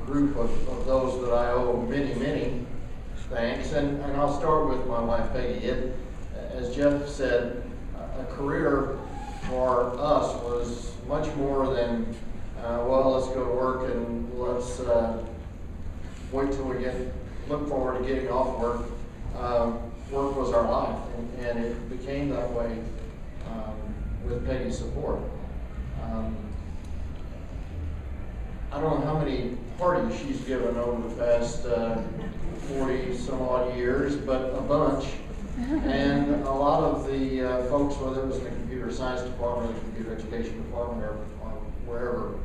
group of those that I owe many, many thanks. And I'll start with my wife, Peggy. As Jeff said, a career for us was much more than, well, let's go to work and let's wait till we look forward to getting off work. Work was our life, and it became that way with Peggy's support. I don't know how many parties she's given over the past 40 some odd years, but a bunch. And a lot of the folks, whether it was in the computer science department or the computer education department or wherever,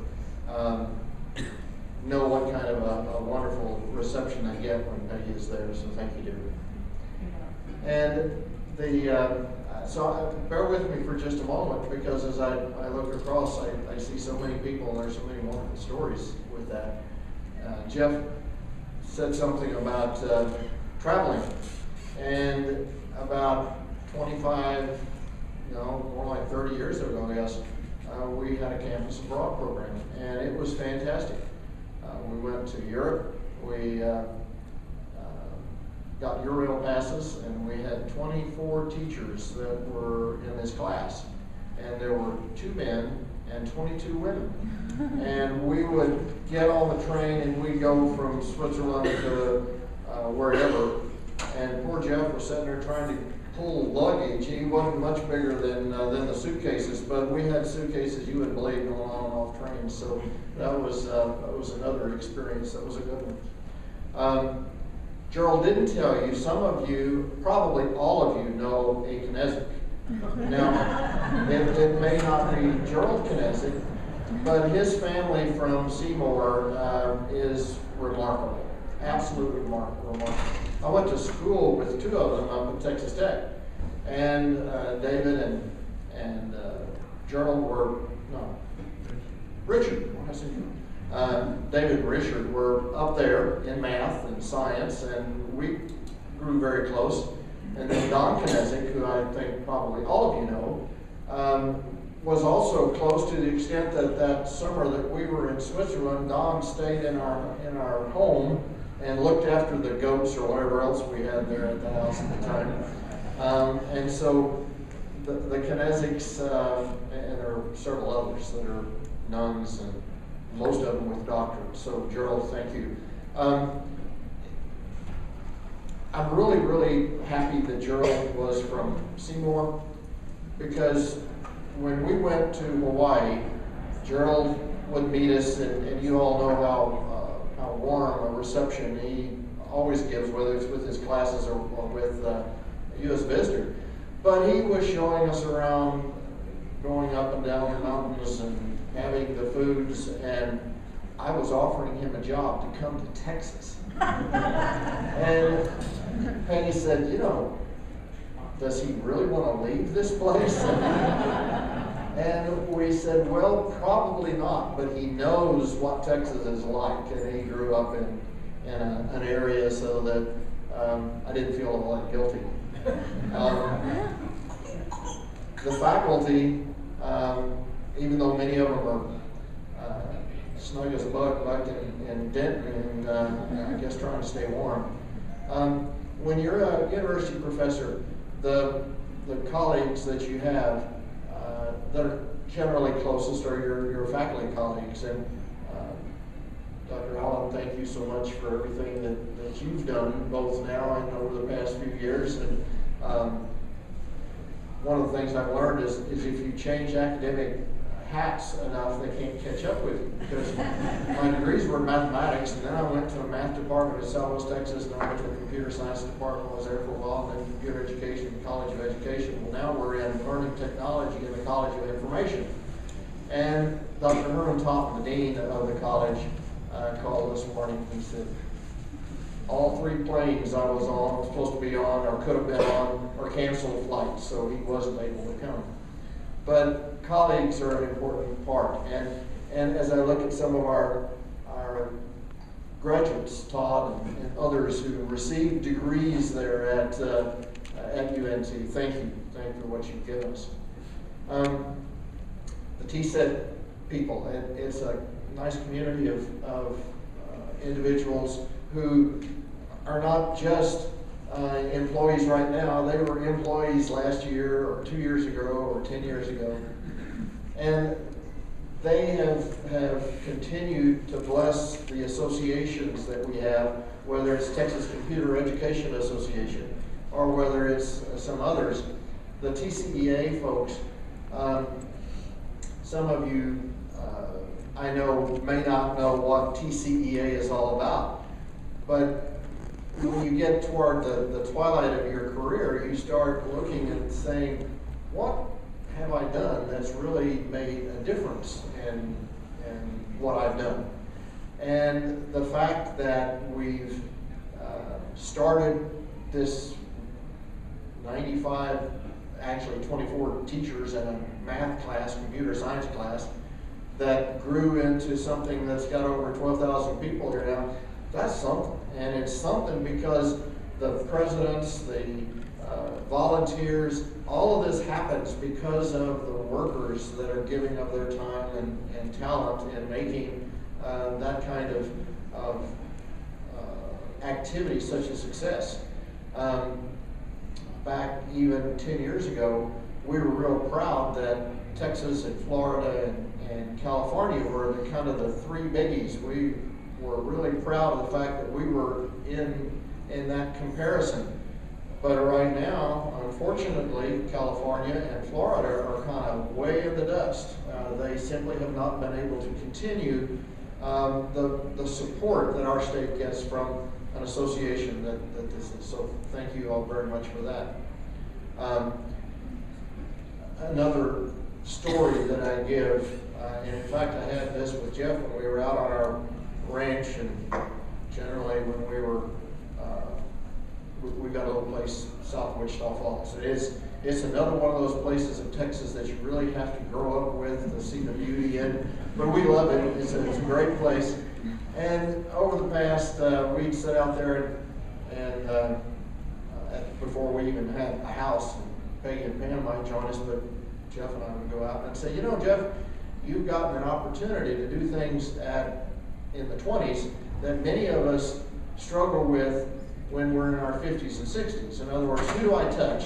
know what kind of a wonderful reception they get when Peggy is there. So thank you, dear. And so bear with me for just a moment, because as I look across, I see so many people, and there's so many wonderful stories with that. Jeff said something about traveling, and about 25, more like 30 years ago, I guess, we had a campus abroad program, and it was fantastic. We went to Europe. We got Eurail passes, and we had 24 teachers that were in this class, and there were 2 men and 22 women. And we would get on the train, and we'd go from Switzerland to wherever, and poor Jeff was sitting there trying to pull luggage. He wasn't much bigger than the suitcases, but we had suitcases you would believe going on and off trains. So that was another experience. That was a good one. Gerald didn't tell you, some of you, probably all of you, know a Kinesic. Now, it may not be Gerald Kinesic, but his family from Seymour is remarkable, absolutely remarkable. I went to school with 2 of them up at Texas Tech, and David and Gerald were, Richard, David and Richard were up there in math and science, and we grew very close. And then Don Kinesic, who I think probably all of you know, was also close to the extent that summer that we were in Switzerland, Don stayed in our home and looked after the goats or whatever else we had there at the house at the time. And so the Kinesics, and there are several others that are nuns, and most of them with doctorates. So Gerald, thank you. I'm really, really happy that Gerald was from Seymour, because when we went to Hawaii, Gerald would meet us, and you all know how warm a reception he always gives, whether it's with his classes or with you as a visitor. But he was showing us around, going up and down the mountains and having the foods, and I was offering him a job to come to Texas. And Penny said, does he really want to leave this place? And we said, well, probably not, but he knows what Texas is like, and he grew up in an area so that I didn't feel a lot guilty. The faculty, even though many of them are snug as a bug back in Denton, and I guess trying to stay warm. When you're a university professor, the colleagues that you have that are generally closest are your faculty colleagues. And Dr. Allen, thank you so much for everything that you've done, both now and over the past few years. And one of the things I've learned is if you change academic hats enough, they can't catch up with you, because my degrees were in mathematics, and then I went to a math department at Southwest Texas, and I went to the computer science department, I was there for a while, and then computer education, College of Education. Well, now we're in learning technology in the College of Information. And Dr. Herman Totten, the dean of the college, called this morning. He said, all 3 planes I was supposed to be on, or could have been on, or canceled flights, so he wasn't able to come. But colleagues are an important part, and as I look at some of our graduates, Todd and others who received degrees there at UNT, thank you for what you've given us. The TSET people, it's a nice community of individuals who are not just employees right now. They were employees last year or 2 years ago or 10 years ago. And they have continued to bless the associations that we have, whether it's Texas Computer Education Association or whether it's some others. The TCEA folks, some of you I know may not know what TCEA is all about, but when you get toward the twilight of your career, you start looking and saying, what have I done that's really made a difference in what I've done? And the fact that we've started this 95, actually 24 teachers in a math class, computer science class, that grew into something that's got over 12,000 people here now, that's something. And it's something because the presidents, the volunteers, all of this happens because of the workers that are giving of their time and talent in making that kind of activity such a success. Back even 10 years ago, we were real proud that Texas and Florida and California were the kind of the three biggies. We were really proud of the fact that we were in that comparison. But right now, unfortunately, California and Florida are kind of way in the dust. They simply have not been able to continue the support that our state gets from an association that this is. So thank you all very much for that. Another story that I give, and in fact I had this with Jeff when we were out on our ranch, and generally when we were, we got a little place south of Wichita Falls. It's another one of those places in Texas that you really have to grow up with to see the beauty in, but we love it. It's a great place. And over the past, we'd sit out there and before we even had a house, and Peggy and Pam might join us, but Jeff and I would go out and say, you know, Jeff, you've gotten an opportunity to do things in the 20s that many of us struggle with when we're in our 50s and 60s. In other words, who do I touch?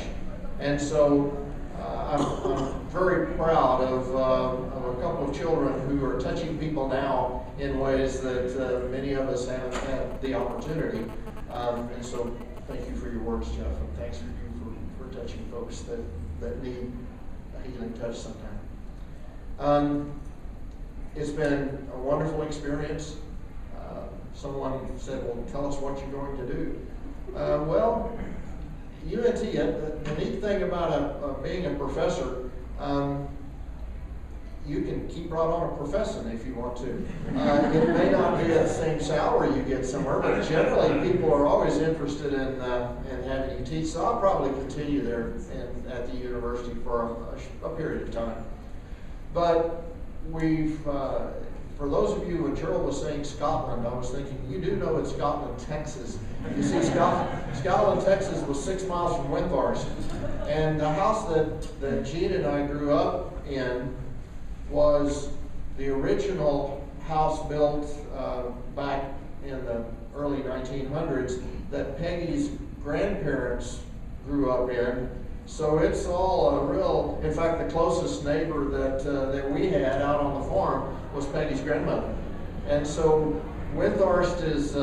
And so I'm very proud of a couple of children who are touching people now in ways that many of us haven't had the opportunity. And so thank you for your words, Jeff, and thanks for you for touching folks that need a healing touch sometime. It's been a wonderful experience. Someone said, well, tell us what you're going to do. Well, UNT, the neat thing about being a professor, you can keep right on professing if you want to. It may not be the same salary you get somewhere, but generally people are always interested in having you teach. So I'll probably continue there at the university for a period of time. But we've, for those of you, when Gerald was saying Scotland, I was thinking, you do know it's Scotland, Texas. You see, Scotland, Texas was 6 miles from Windthorst. And the house that Gene and I grew up in was the original house built back in the early 1900s that Peggy's grandparents grew up in. So it's all a real, in fact, the closest neighbor that we had out on the farm was Peggy's grandmother. And so Windthorst is,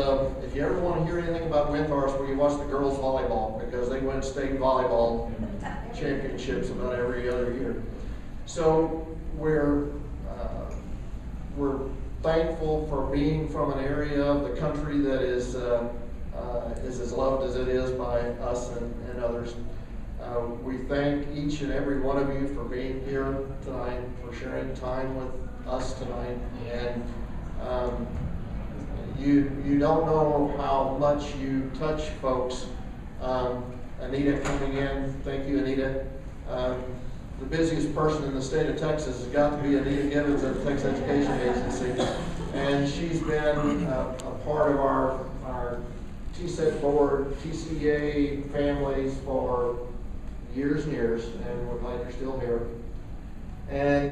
if you ever want to hear anything about Windthorst, well, you watch the girls volleyball, because they win state volleyball championships about every other year. So we're thankful for being from an area of the country that is as loved as it is by us and others. We thank each and every one of you for being here tonight, for sharing time with us tonight. And you don't know how much you touch folks. Anita coming in, thank you, Anita. The busiest person in the state of Texas has got to be Anita Gibbons at the Texas Education Agency. And she's been a part of our TSET board, TCA families for years and years, and we're glad you're still here. And